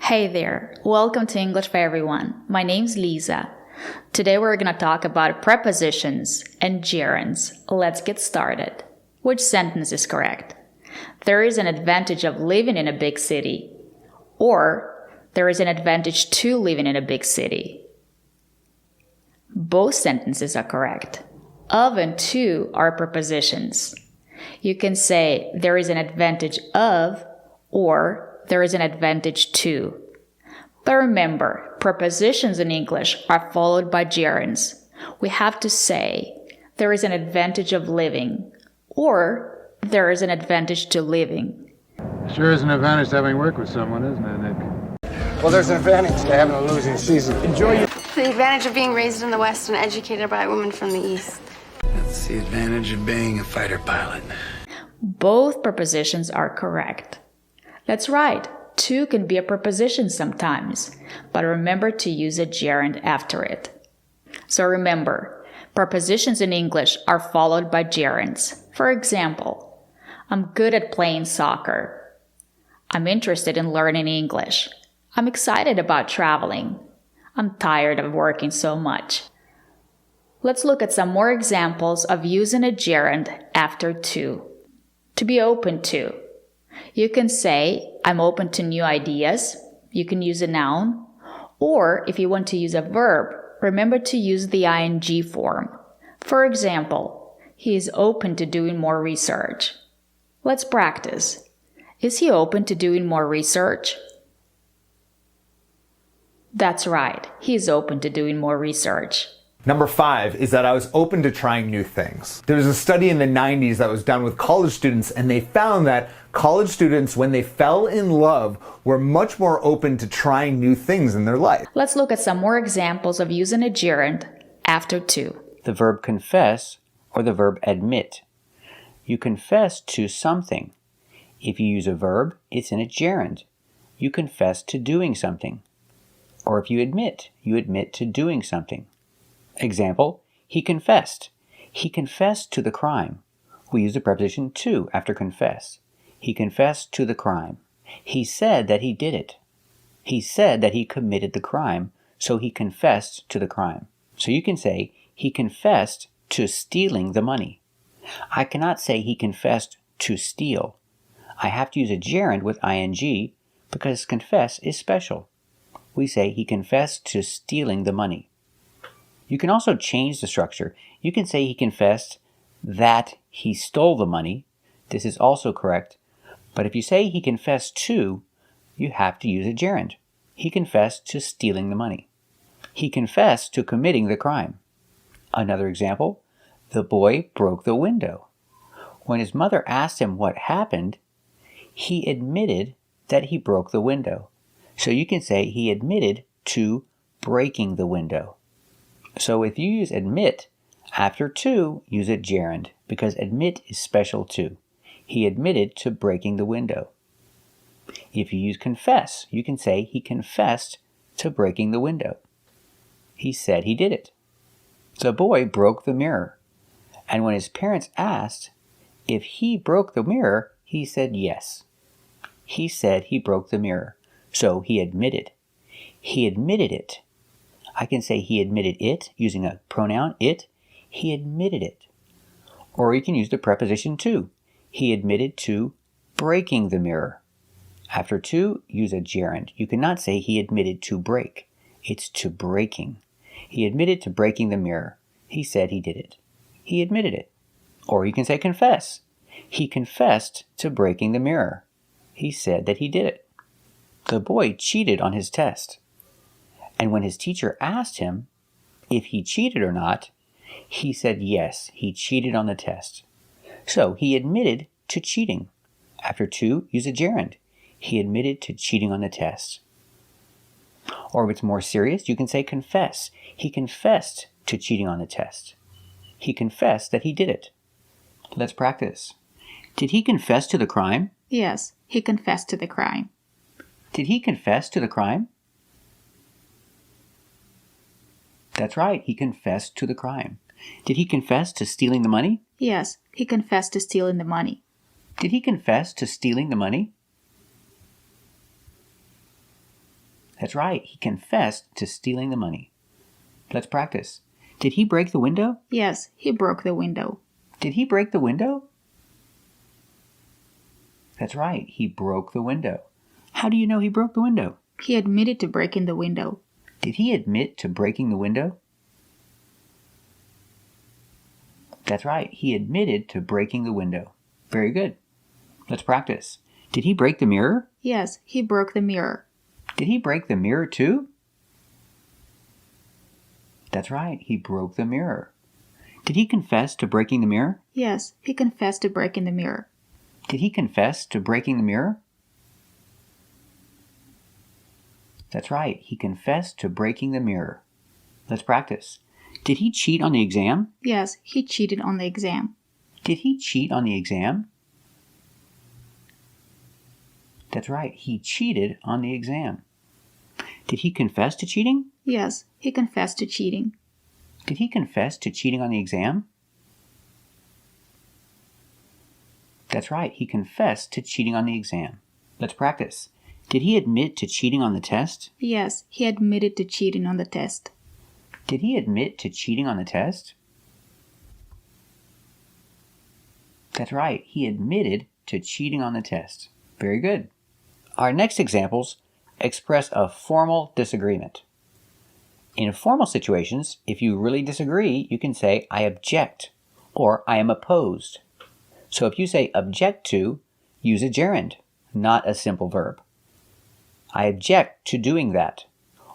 Hey there, welcome to English for Everyone. My name's Lisa. Today we're going to talk about prepositions and gerunds. Let's get started. Which sentence is correct? There is an advantage of living in a big city. Or, there is an advantage to living in a big city. Both sentences are correct. Of and to are prepositions. You can say there is an advantage of or there is an advantage to. But remember, prepositions in English are followed by gerunds. We have to say there is an advantage of living or there is an advantage to living. Sure is an advantage to having worked with someone, isn't it, Nick? Well, there's an advantage to having a losing season. Enjoy your... The advantage of being raised in the West and educated by a woman from the East. That's the advantage of being a fighter pilot. Both prepositions are correct. That's right, to can be a preposition sometimes, but remember to use a gerund after it. So remember, prepositions in English are followed by gerunds. For example, I'm good at playing soccer. I'm interested in learning English. I'm excited about traveling. I'm tired of working so much. Let's look at some more examples of using a gerund after to. To be open to. You can say, I'm open to new ideas. You can use a noun. Or if you want to use a verb, remember to use the ing form. For example, he is open to doing more research. Let's practice. Is he open to doing more research? That's right, he is open to doing more research. Number 5 is that I was open to trying new things. There was a study in the 90s that was done with college students, and they found that college students, when they fell in love, were much more open to trying new things in their life. Let's look at some more examples of using a gerund after to. The verb confess or the verb admit. You confess to something. If you use a verb, it's in a gerund. You confess to doing something. Or if you admit to doing something. Example, he confessed. He confessed to the crime. We use the preposition to after confess. He confessed to the crime. He said that he did it. He said that he committed the crime, so he confessed to the crime. So you can say, he confessed to stealing the money. I cannot say he confessed to steal. I have to use a gerund with ing because confess is special. We say he confessed to stealing the money. You can also change the structure. You can say he confessed that he stole the money. This is also correct. But if you say he confessed to, you have to use a gerund. He confessed to stealing the money. He confessed to committing the crime. Another example, the boy broke the window. When his mother asked him what happened, he admitted that he broke the window. So you can say he admitted to breaking the window. So if you use admit, after to, use a gerund, because admit is special too. He admitted to breaking the window. If you use confess, you can say he confessed to breaking the window. He said he did it. The boy broke the mirror. And when his parents asked if he broke the mirror, he said yes. He said he broke the mirror. So he admitted. He admitted it. I can say he admitted it using a pronoun, it. He admitted it. Or you can use the preposition to. He admitted to breaking the mirror. After to, use a gerund. You cannot say he admitted to break. It's to breaking. He admitted to breaking the mirror. He said he did it. He admitted it. Or you can say confess. He confessed to breaking the mirror. He said that he did it. The boy cheated on his test. And when his teacher asked him if he cheated or not, he said yes, he cheated on the test. So he admitted to cheating. After to, use a gerund. He admitted to cheating on the test. Or if it's more serious, you can say confess. He confessed to cheating on the test. He confessed that he did it. Let's practice. Did he confess to the crime? Yes, he confessed to the crime. Did he confess to the crime? That's right, he confessed to the crime. Did he confess to stealing the money? Yes, he confessed to stealing the money. Did he confess to stealing the money? That's right, he confessed to stealing the money. Let's practice. Did he break the window? Yes, he broke the window. Did he break the window? That's right, he broke the window. How do you know he broke the window? He admitted to breaking the window. Did he admit to breaking the window? That's right, he admitted to breaking the window. Very good. Let's practice. Did he break the mirror? Yes, he broke the mirror. Did he break the mirror too? That's right, he broke the mirror. Did he confess to breaking the mirror? Yes, he confessed to breaking the mirror. Did he confess to breaking the mirror? That's right, he confessed to breaking the mirror. Let's practice. Did he cheat on the exam? Yes, he cheated on the exam. Did he cheat on the exam? That's right, he cheated on the exam. Did he confess to cheating? Yes, he confessed to cheating. Did he confess to cheating on the exam? That's right, he confessed to cheating on the exam. Let's practice. Did he admit to cheating on the test? Yes, he admitted to cheating on the test. Did he admit to cheating on the test? That's right, he admitted to cheating on the test. Very good. Our next examples express a formal disagreement. In formal situations, if you really disagree, you can say, I object, or I am opposed. So if you say object to, use a gerund, not a simple verb. I object to doing that,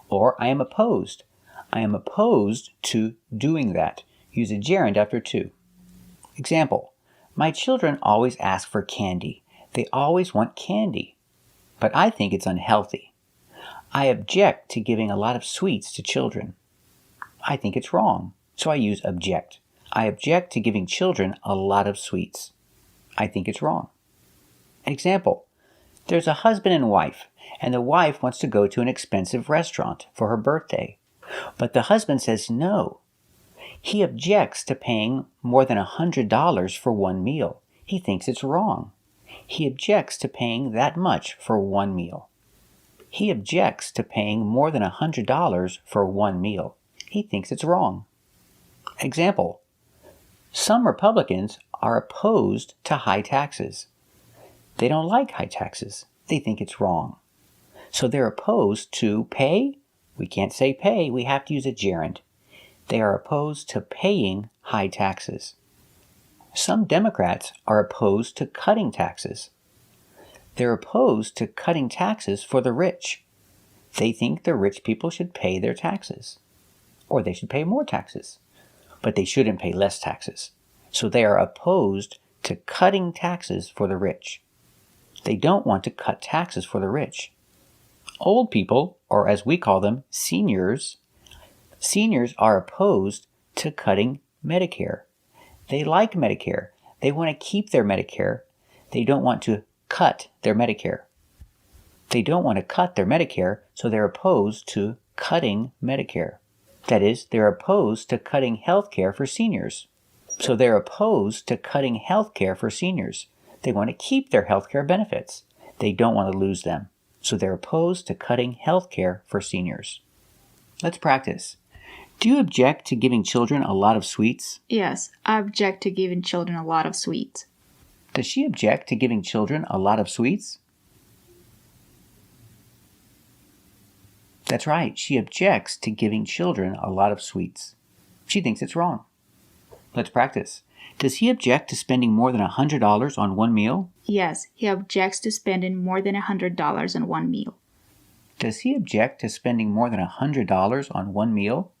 or I am opposed. I am opposed to doing that. Use a gerund after to. Example, my children always ask for candy. They always want candy, but I think it's unhealthy. I object to giving a lot of sweets to children. I think it's wrong, so I use object. I object to giving children a lot of sweets. I think it's wrong. Example, there's a husband and wife, and the wife wants to go to an expensive restaurant for her birthday. But the husband says no. He objects to paying more than $100 for one meal. He thinks it's wrong. He objects to paying that much for one meal. He objects to paying more than $100 for one meal. He thinks it's wrong. Example, some Republicans are opposed to high taxes. They don't like high taxes. They think it's wrong. So they're opposed to pay. We can't say pay. We have to use a gerund. They are opposed to paying high taxes. Some Democrats are opposed to cutting taxes. They're opposed to cutting taxes for the rich. They think the rich people should pay their taxes. Or they should pay more taxes. But they shouldn't pay less taxes. So they are opposed to cutting taxes for the rich. They don't want to cut taxes for the rich. Old people, or as we call them, seniors are opposed to cutting Medicare. They like Medicare. They want to keep their Medicare. They don't want to cut their Medicare. They don't want to cut their Medicare, so they're opposed to cutting Medicare. That is, they're opposed to cutting health care for seniors. So they're opposed to cutting health care for seniors. They want to keep their health care benefits. They don't want to lose them. So they're opposed to cutting health care for seniors. Let's practice. Do you object to giving children a lot of sweets? Yes, I object to giving children a lot of sweets. Does she object to giving children a lot of sweets? That's right, she objects to giving children a lot of sweets. She thinks it's wrong. Let's practice. Does he object to spending more than $100 on one meal? Yes, he objects to spending more than $100 on one meal. Does he object to spending more than $100 on one meal?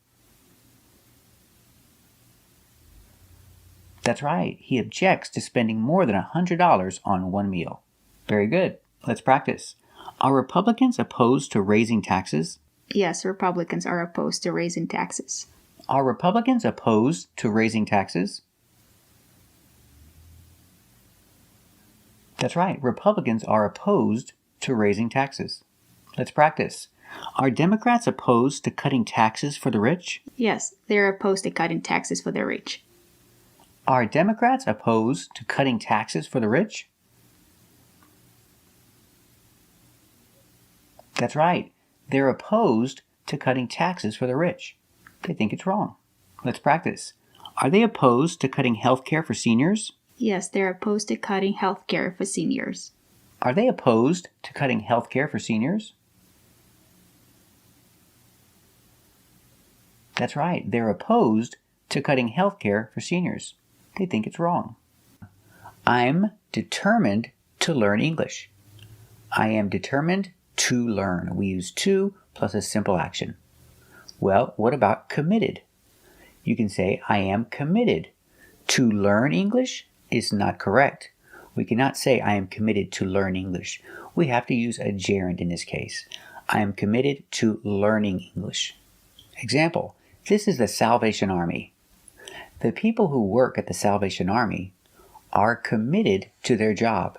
That's right, he objects to spending more than $100 on one meal. Very good. Let's practice. Are Republicans opposed to raising taxes? Yes, Republicans are opposed to raising taxes. Are Republicans opposed to raising taxes? That's right, Republicans are opposed to raising taxes. Let's practice. Are Democrats opposed to cutting taxes for the rich? Yes, they are opposed to cutting taxes for the rich. Are Democrats opposed to cutting taxes for the rich? That's right. they're opposed to cutting taxes for the rich. They think it's wrong. Let's practice. Are they opposed to cutting health care for seniors? Yes, they're opposed to cutting health care for seniors. Are they opposed to cutting health care for seniors? That's right. They're opposed to cutting health care for seniors. They think it's wrong. I'm determined to learn English. I am determined to learn. We use to plus a simple action. Well, what about committed? You can say, I am committed to learn English is not correct. We cannot say, I am committed to learn English. We have to use a gerund in this case. I am committed to learning English. Example, this is the Salvation Army. The people who work at the Salvation Army are committed to their job.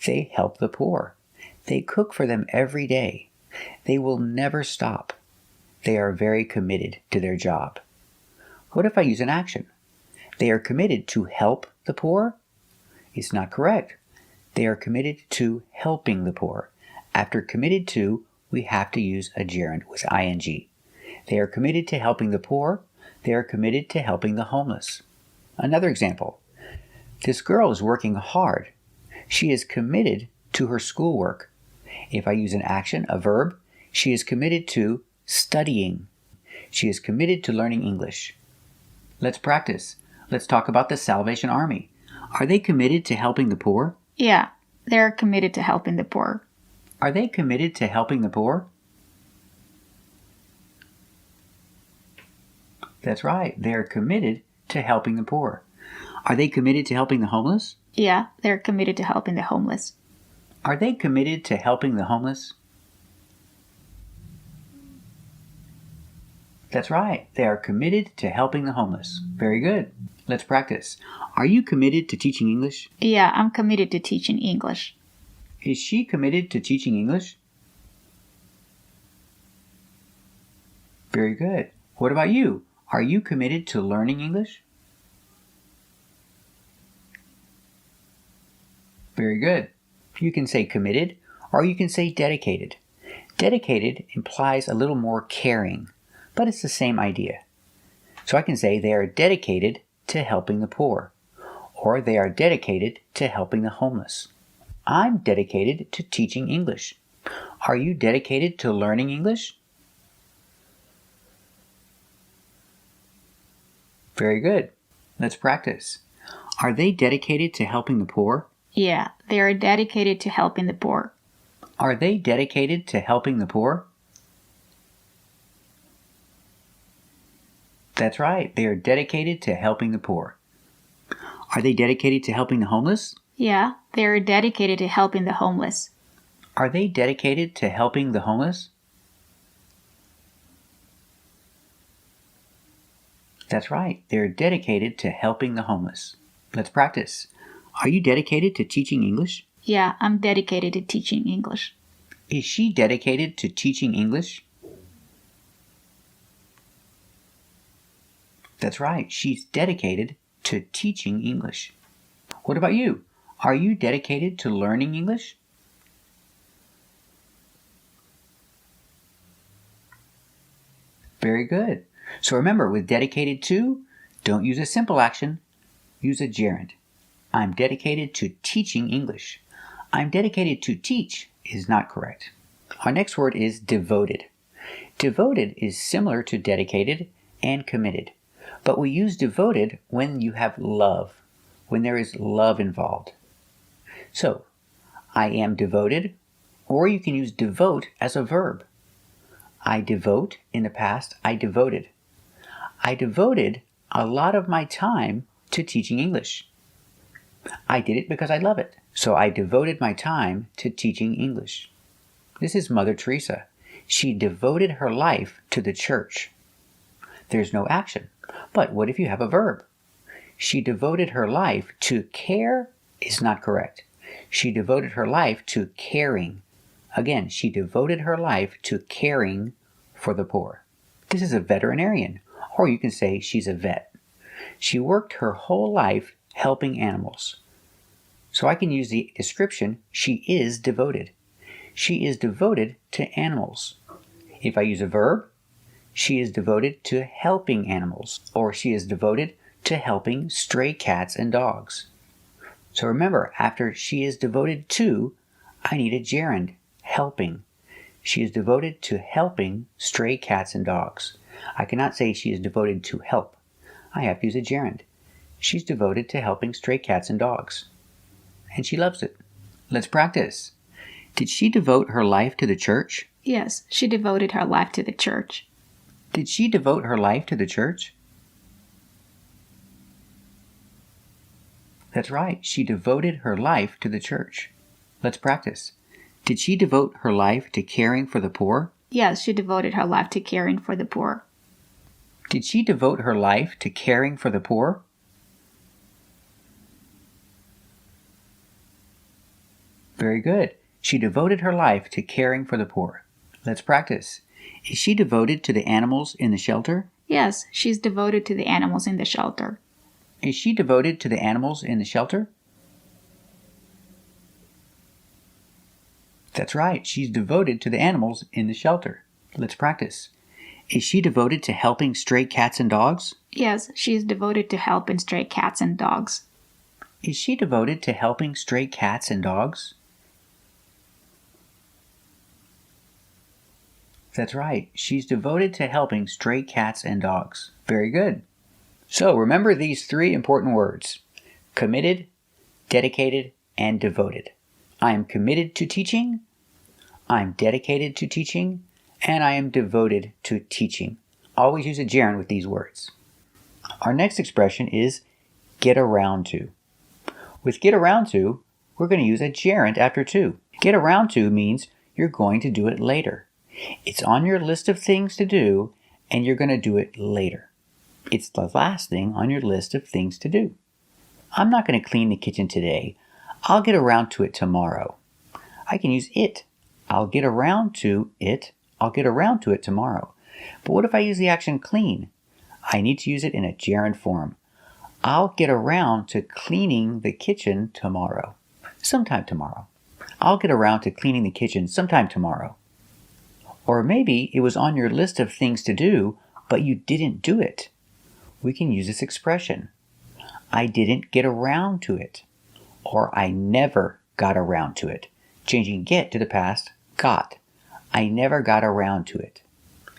They help the poor. They cook for them every day. They will never stop. They are very committed to their job. What if I use an action? They are committed to help the poor? It's not correct. They are committed to helping the poor. After committed to, we have to use a gerund with ing. They are committed to helping the poor. They are committed to helping the homeless. Another example. This girl is working hard. She is committed to her schoolwork. If I use an action, a verb, she is committed to studying. She is committed to learning English. Let's practice. Let's talk about the Salvation Army. Are they committed to helping the poor? Yeah, they're committed to helping the poor. Are they committed to helping the poor? That's right. They are committed to helping the poor. Are they committed to helping the homeless? Yeah, they're committed to helping the homeless. Are they committed to helping the homeless? That's right. They are committed to helping the homeless. Very good. Let's practice. Are you committed to teaching English? Yeah, I'm committed to teaching English. Is she committed to teaching English? Very good. What about you? Are you committed to learning English? Very good. You can say committed or you can say dedicated. Dedicated implies a little more caring, but it's the same idea. So I can say they are dedicated to helping the poor, or they are dedicated to helping the homeless. I'm dedicated to teaching English. Are you dedicated to learning English? Very good. Let's practice. Are they dedicated to helping the poor? Yeah, they are dedicated to helping the poor. Are they dedicated to helping the poor? That's right. They are dedicated to helping the poor. Are they dedicated to helping the homeless? Yeah, they are dedicated to helping the homeless. Are they dedicated to helping the homeless? That's right. They're dedicated to helping the homeless. Let's practice. Are you dedicated to teaching English? Yeah, I'm dedicated to teaching English. Is she dedicated to teaching English? That's right. She's dedicated to teaching English. What about you? Are you dedicated to learning English? Very good. So remember, with dedicated to, don't use a simple action, use a gerund. I'm dedicated to teaching English. I'm dedicated to teach is not correct. Our next word is devoted. Devoted is similar to dedicated and committed, but we use devoted when you have love, when there is love involved. So, I am devoted, or you can use devote as a verb. I devote, in the past, I devoted. I devoted a lot of my time to teaching English. I did it because I love it. So I devoted my time to teaching English. This is Mother Teresa. She devoted her life to the church. There's no action. But what if you have a verb? She devoted her life to care is not correct. She devoted her life to caring. Again, she devoted her life to caring for the poor. This is a veterinarian, or you can say she's a vet. She worked her whole life helping animals. So I can use the description, she is devoted. She is devoted to animals. If I use a verb, she is devoted to helping animals, or she is devoted to helping stray cats and dogs. So remember, after she is devoted to, I need a gerund, helping. She is devoted to helping stray cats and dogs. I cannot say she is devoted to help. I have to use a gerund. She's devoted to helping stray cats and dogs. And she loves it. Let's practice. Did she devote her life to the church? Yes, she devoted her life to the church. Did she devote her life to the church? That's right. She devoted her life to the church. Let's practice. Did she devote her life to caring for the poor? Yes, she devoted her life to caring for the poor. Did she devote her life to caring for the poor? Very good. She devoted her life to caring for the poor. Let's practice. Is she devoted to the animals in the shelter? Yes, she's devoted to the animals in the shelter. Is she devoted to the animals in the shelter? That's right. She's devoted to the animals in the shelter. Let's practice. Is she devoted to helping stray cats and dogs? Yes, she is devoted to helping stray cats and dogs. Is she devoted to helping stray cats and dogs? That's right. She's devoted to helping stray cats and dogs. Very good. So remember these three important words: committed, dedicated, and devoted. I am committed to teaching, I'm dedicated to teaching, and I am devoted to teaching. Always use a gerund with these words. Our next expression is get around to. With get around to, we're going to use a gerund after to. Get around to means you're going to do it later. It's on your list of things to do, and you're going to do it later. It's the last thing on your list of things to do. I'm not going to clean the kitchen today. I'll get around to it tomorrow. I can use it. I'll get around to it. I'll get around to it tomorrow. But what if I use the action clean? I need to use it in a gerund form. I'll get around to cleaning the kitchen tomorrow. Sometime tomorrow. I'll get around to cleaning the kitchen sometime tomorrow. Or maybe it was on your list of things to do, but you didn't do it. We can use this expression. I didn't get around to it. Or I never got around to it. Changing get to the past, got. I never got around to it.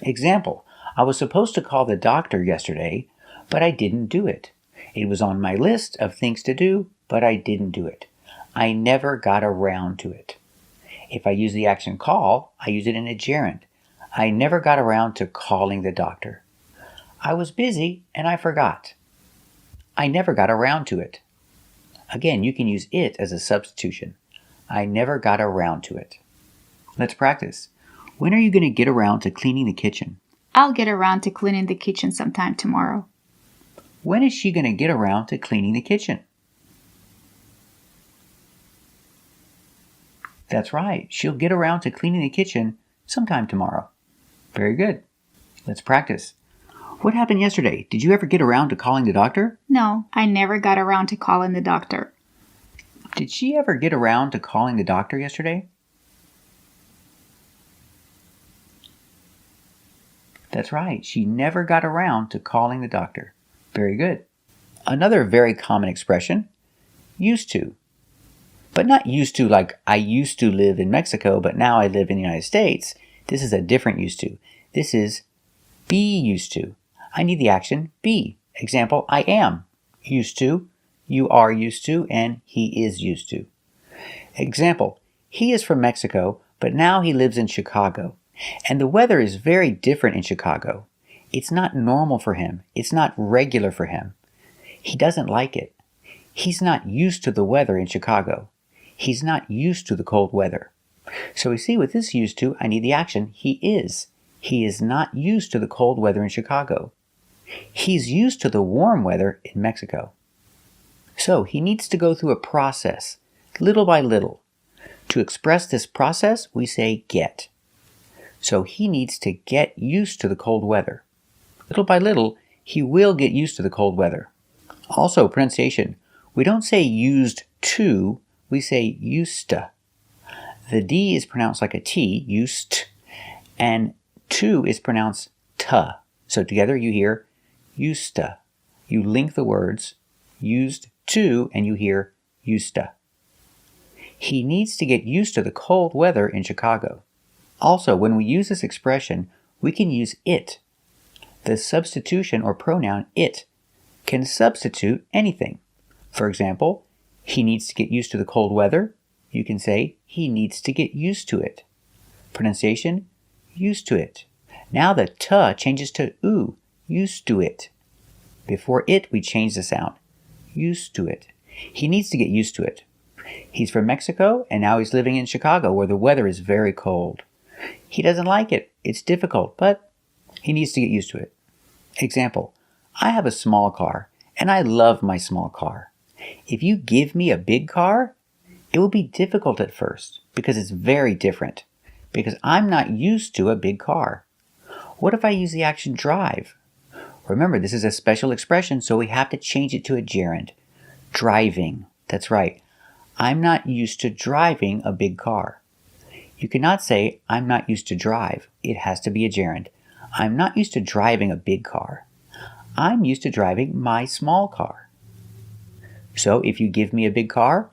Example, I was supposed to call the doctor yesterday, but I didn't do it. It was on my list of things to do, but I didn't do it. I never got around to it. If I use the action call, I use it in a gerund. I never got around to calling the doctor. I was busy and I forgot. I never got around to it. Again, you can use it as a substitution. I never got around to it. Let's practice. When are you going to get around to cleaning the kitchen? I'll get around to cleaning the kitchen sometime tomorrow. When is she going to get around to cleaning the kitchen? That's right. She'll get around to cleaning the kitchen sometime tomorrow. Very good. Let's practice. What happened yesterday? Did you ever get around to calling the doctor? No, I never got around to calling the doctor. Did she ever get around to calling the doctor yesterday? That's right. She never got around to calling the doctor. Very good. Another very common expression, used to. But not used to like I used to live in Mexico, but now I live in the United States. This is a different used to. This is be used to. I need the action be. Example, I am used to, you are used to, and he is used to. Example, he is from Mexico, but now he lives in Chicago. And the weather is very different in Chicago. It's not normal for him. It's not regular for him. He doesn't like it. He's not used to the weather in Chicago. He's not used to the cold weather. So we see with this used to, I need the action he is. He is not used to the cold weather in Chicago. He's used to the warm weather in Mexico. So he needs to go through a process, little by little. To express this process, we say get. So he needs to get used to the cold weather. Little by little, he will get used to the cold weather. Also, pronunciation. We don't say used to, we say used to. The D is pronounced like a T, used, and To is pronounced tuh. So together you hear used to. You link the words used to and you hear used to. He needs to get used to the cold weather in Chicago. Also, when we use this expression, we can use it. The substitution or pronoun it can substitute anything. For example, he needs to get used to the cold weather. You can say he needs to get used to it. Pronunciation, used to it. Now the tuh changes to oo, used to it. Before it, we change the sound. Used to it. He needs to get used to it. He's from Mexico, and now he's living in Chicago, where the weather is very cold. He doesn't like it. It's difficult, but he needs to get used to it. Example, I have a small car, and I love my small car. If you give me a big car, it will be difficult at first, because it's very different, because I'm not used to a big car. What if I use the action drive? Remember, this is a special expression, so we have to change it to a gerund. Driving. That's right. I'm not used to driving a big car. You cannot say, I'm not used to drive. It has to be a gerund. I'm not used to driving a big car. I'm used to driving my small car. So if you give me a big car,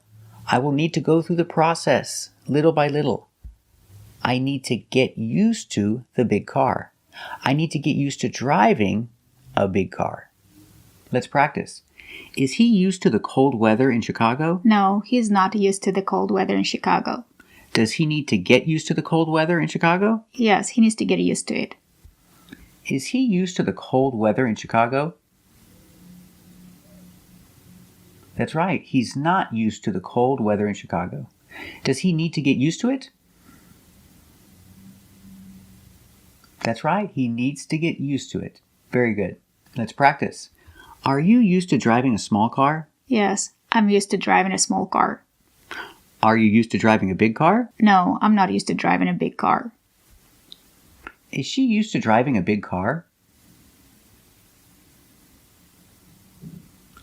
I will need to go through the process, little by little. I need to get used to the big car. I need to get used to driving a big car. Let's practice. Is he used to the cold weather in Chicago? No, he's not used to the cold weather in Chicago. Does he need to get used to the cold weather in Chicago? Yes, he needs to get used to it. Is he used to the cold weather in Chicago? That's right, he's not used to the cold weather in Chicago. Does he need to get used to it? That's right, he needs to get used to it. Very good. Let's practice. Are you used to driving a small car? Yes, I'm used to driving a small car. Are you used to driving a big car? No, I'm not used to driving a big car. Is she used to driving a big car?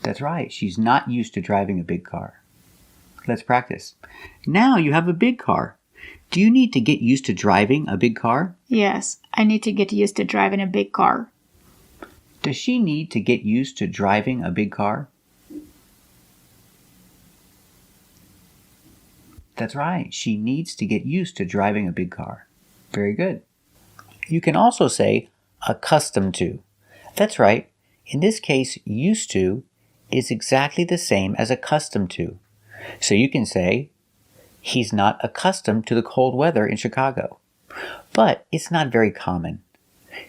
That's right, she's not used to driving a big car. Let's practice. Now you have a big car. Do you need to get used to driving a big car? Yes, I need to get used to driving a big car. Does she need to get used to driving a big car? That's right, she needs to get used to driving a big car. Very good. You can also say accustomed to. That's right, in this case, used to is exactly the same as accustomed to. So you can say, he's not accustomed to the cold weather in Chicago. But it's not very common.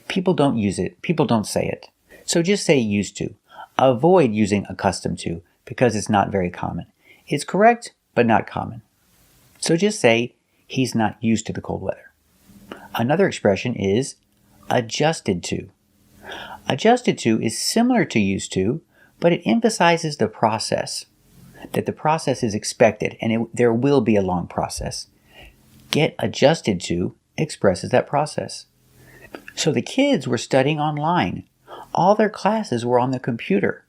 People don't use it. People don't say it. So just say used to. Avoid using accustomed to because it's not very common. It's correct, but not common. So just say he's not used to the cold weather. Another expression is adjusted to. Adjusted to is similar to used to, but it emphasizes the process, that the process is expected and there will be a long process. Get adjusted to expresses that process. So the kids were studying online. All their classes were on the computer.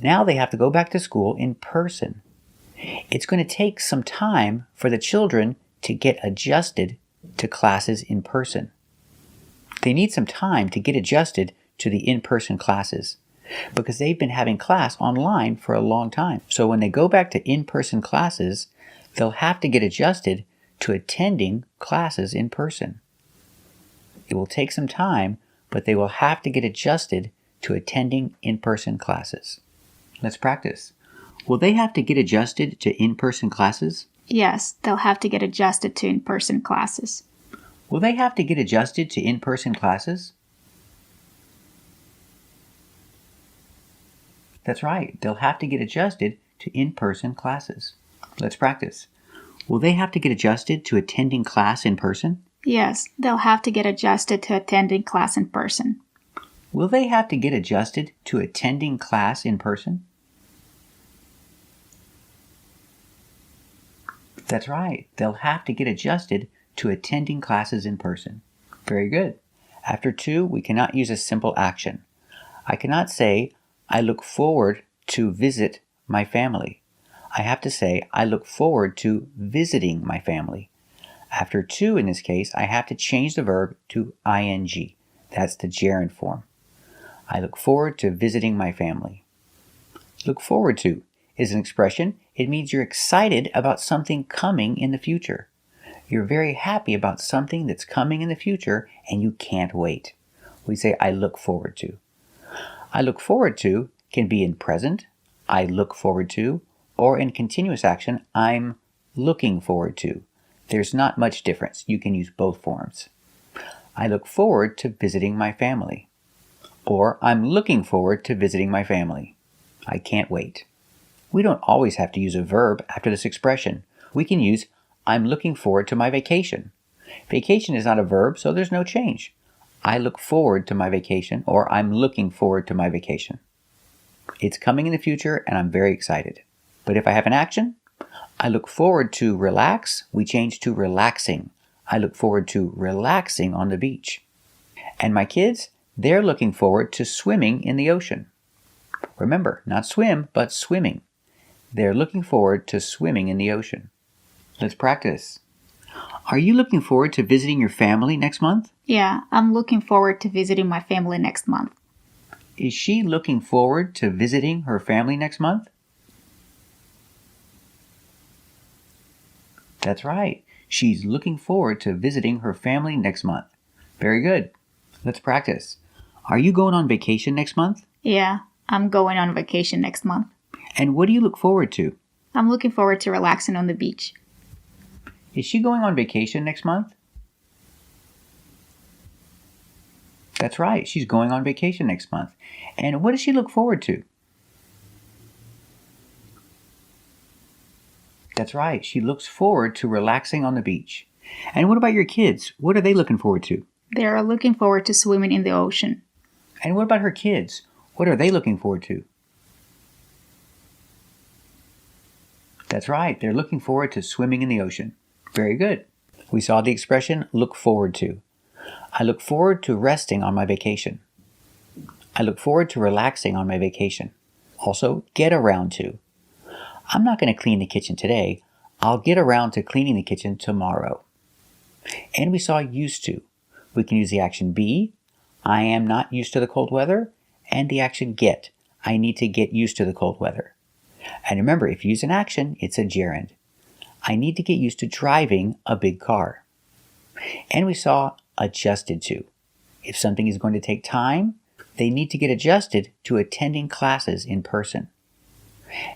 Now they have to go back to school in person. It's going to take some time for the children to get adjusted to classes in person. They need some time to get adjusted to the in-person classes because they've been having class online for a long time. So when they go back to in-person classes, they'll have to get adjusted to attending classes in person. It will take some time, but they will have to get adjusted to attending in-person classes. Let's practice. Will they have to get adjusted to in-person classes? Yes, they'll have to get adjusted to in-person classes. Will they have to get adjusted to in-person classes? That's right, they'll have to get adjusted to in-person classes. Let's practice. Will they have to get adjusted to attending class in person? Yes, they'll have to get adjusted to attending class in person. Will they have to get adjusted to attending class in person? That's right, they'll have to get adjusted to attending classes in person. Very good. After to, we cannot use a simple action. I cannot say, I look forward to visit my family. I have to say, I look forward to visiting my family. After to in this case, I have to change the verb to ing. That's the gerund form. I look forward to visiting my family. Look forward to is an expression. It means you're excited about something coming in the future. You're very happy about something that's coming in the future and you can't wait. We say, I look forward to. I look forward to can be in present, I look forward to, or in continuous action, I'm looking forward to. There's not much difference. You can use both forms. I look forward to visiting my family. Or I'm looking forward to visiting my family. I can't wait. We don't always have to use a verb after this expression. We can use I'm looking forward to my vacation. Vacation is not a verb, so there's no change. I look forward to my vacation, or I'm looking forward to my vacation. It's coming in the future and I'm very excited. But if I have an action, I look forward to relax, we change to relaxing. I look forward to relaxing on the beach. And my kids, they're looking forward to swimming in the ocean. Remember, not swim, but swimming. They're looking forward to swimming in the ocean. Let's practice. Are you looking forward to visiting your family next month? Yeah, I'm looking forward to visiting my family next month. Is she looking forward to visiting her family next month? That's right. She's looking forward to visiting her family next month. Very good. Let's practice. Are you going on vacation next month? Yeah, I'm going on vacation next month. And what do you look forward to? I'm looking forward to relaxing on the beach. Is she going on vacation next month? That's right. She's going on vacation next month. And what does she look forward to? That's right. She looks forward to relaxing on the beach. And what about your kids? What are they looking forward to? They are looking forward to swimming in the ocean. And what about her kids? What are they looking forward to? That's right. They're looking forward to swimming in the ocean. Very good. We saw the expression look forward to. I look forward to resting on my vacation. I look forward to relaxing on my vacation. Also, get around to. I'm not going to clean the kitchen today. I'll get around to cleaning the kitchen tomorrow. And we saw used to. We can use the action be, I am not used to the cold weather, and the action get, I need to get used to the cold weather. And remember, if you use an action, it's a gerund. I need to get used to driving a big car. And we saw adjusted to. If something is going to take time, they need to get adjusted to attending classes in person.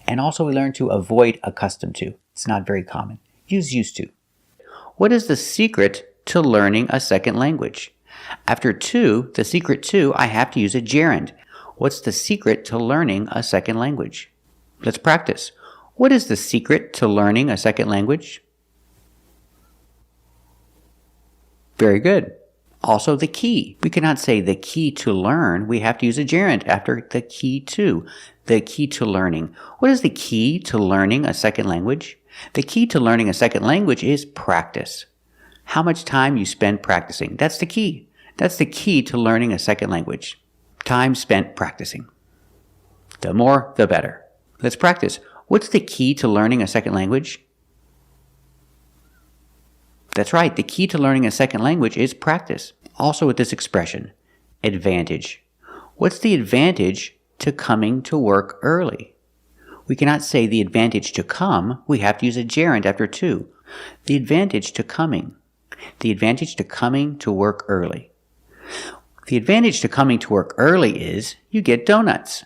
And also we learned to avoid accustomed to. It's not very common. Use used to. What is the secret to learning a second language? After to, the secret to, I have to use a gerund. What's the secret to learning a second language? Let's practice. What is the secret to learning a second language? Very good. Also the key. We cannot say the key to learn. We have to use a gerund after the key to. The key to learning. What is the key to learning a second language? The key to learning a second language is practice. How much time you spend practicing. That's the key. That's the key to learning a second language. Time spent practicing. The more, the better. Let's practice. What's the key to learning a second language? That's right. The key to learning a second language is practice. Also with this expression, advantage. What's the advantage to coming to work early? We cannot say the advantage to come. We have to use a gerund after to. The advantage to coming. The advantage to coming to work early. The advantage to coming to work early is you get donuts.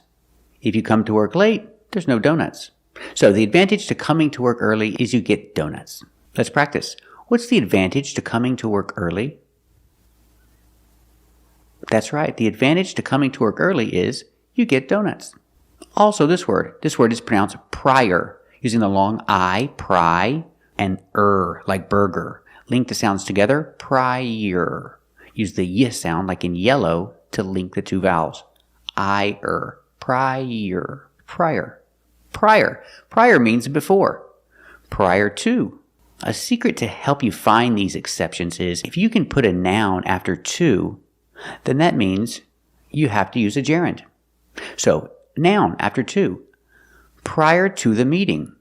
If you come to work late, there's no donuts. So the advantage to coming to work early is you get donuts. Let's practice. What's the advantage to coming to work early? That's right. The advantage to coming to work early is you get donuts. Also this word is pronounced prior, using the long I, pry, and like burger. Link the sounds together, prior. Use the y sound like in yellow to link the two vowels. Prior. Prior. Prior. Prior means before. Prior to. A secret to help you find these exceptions is if you can put a noun after to, then that means you have to use a gerund. So, noun after to. Prior to the meeting.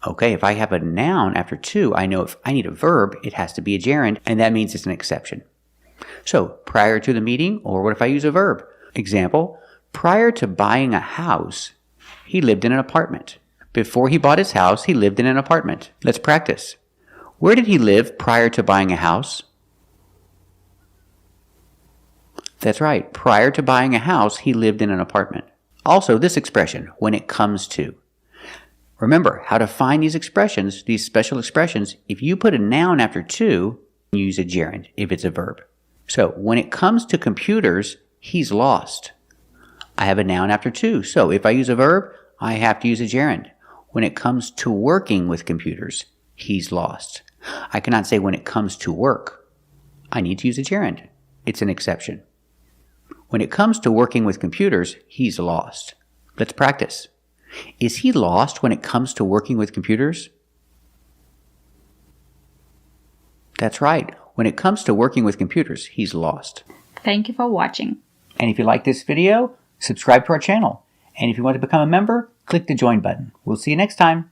Okay, if I have a noun after to, I know if I need a verb, it has to be a gerund, and that means it's an exception. So, prior to the meeting, or what if I use a verb? Example, prior to buying a house, he lived in an apartment. Before he bought his house, he lived in an apartment. Let's practice. Where did he live prior to buying a house? That's right. Prior to buying a house, he lived in an apartment. Also, this expression, when it comes to. Remember how to find these expressions, these special expressions. If you put a noun after to, you use a gerund if it's a verb. So, when it comes to computers, he's lost. I have a noun after to, so if I use a verb, I have to use a gerund. When it comes to working with computers, he's lost. I cannot say when it comes to work. I need to use a gerund. It's an exception. When it comes to working with computers, he's lost. Let's practice. Is he lost when it comes to working with computers? That's right. When it comes to working with computers, he's lost. Thank you for watching. And if you like this video, subscribe to our channel. And if you want to become a member, click the join button. We'll see you next time.